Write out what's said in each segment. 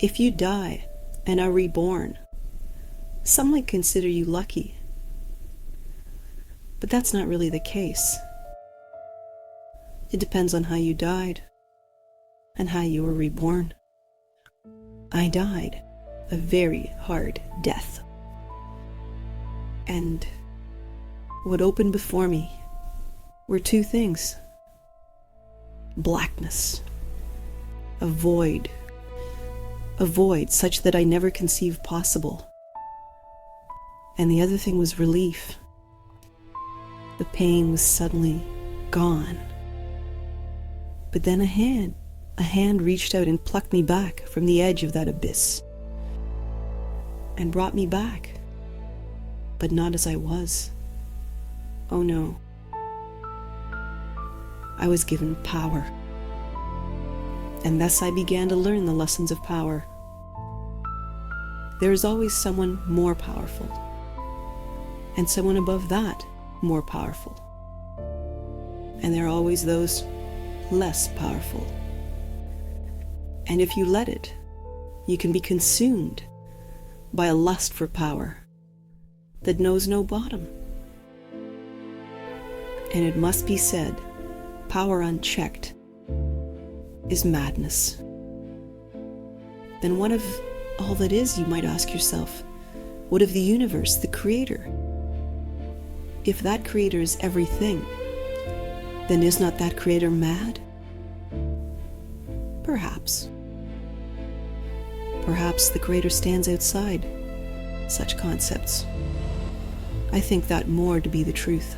If you die and are reborn, some might consider you lucky. But that's not really the case. It depends on how you died and how you were reborn. I died a very hard death. And what opened before me were two things: blackness, a void such that I never conceived possible. And the other thing was relief. The pain was suddenly gone. But then a hand reached out and plucked me back from the edge of that abyss and brought me back, but not as I was. Oh no. I was given power. And thus I began to learn the lessons of power. There is always someone more powerful, and someone above that more powerful. And there are always those less powerful. And if you let it, you can be consumed by a lust for power that knows no bottom. And it must be said, power unchecked is madness. Then what of all that is, you might ask yourself? What of the universe, the creator? If that creator is everything, then is not that creator mad? Perhaps. Perhaps the creator stands outside such concepts. I think that more to be the truth.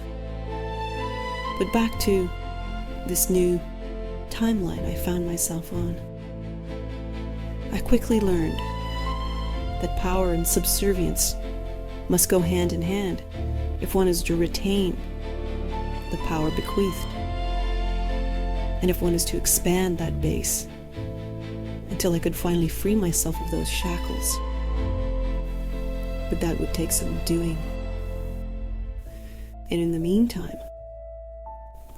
But back to this new timeline I found myself on. I quickly learned that power and subservience must go hand in hand if one is to retain the power bequeathed, and if one is to expand that base until I could finally free myself of those shackles. But that would take some doing. And in the meantime,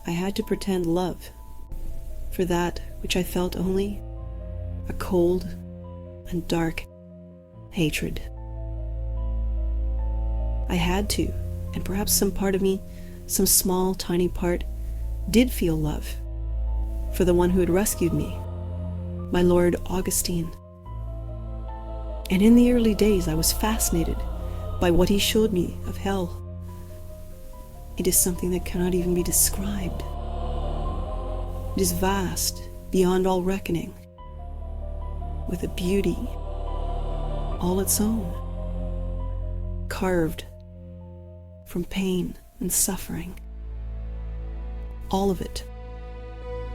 I had to pretend love for that which I felt only a cold and dark hatred. I had to, and perhaps some part of me, some small, tiny part, did feel love for the one who had rescued me, my Lord Augustine. And in the early days I was fascinated by what he showed me of hell. It is something that cannot even be described. It is vast, beyond all reckoning, with a beauty all its own, carved from pain and suffering. All of it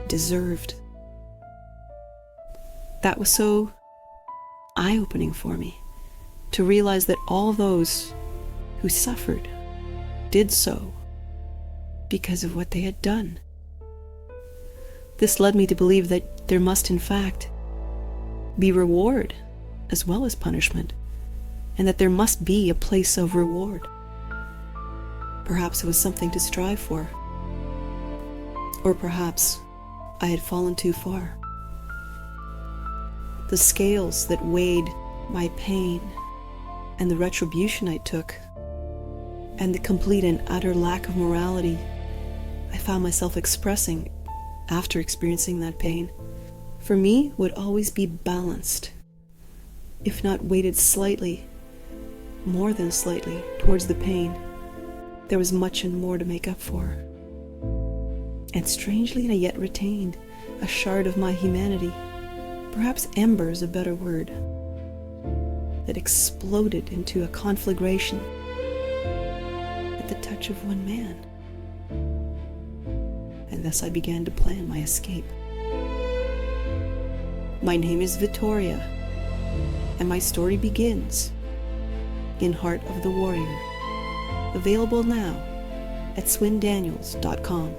deserved. That was so eye-opening for me, to realize that all those who suffered did so because of what they had done. This led me to believe that there must in fact be reward as well as punishment, and that there must be a place of reward. Perhaps it was something to strive for, or perhaps I had fallen too far. The scales that weighed my pain and the retribution I took, and the complete and utter lack of morality I found myself expressing after experiencing that pain, for me would always be balanced, if not weighted slightly, more than slightly, towards the pain. There was much and more to make up for. And strangely, I yet retained a shard of my humanity, perhaps ember is a better word, that exploded into a conflagration at the touch of one man. And thus I began to plan my escape. My name is Vittoria, and my story begins in Heart of the Warrior, available now at swindaniels.com.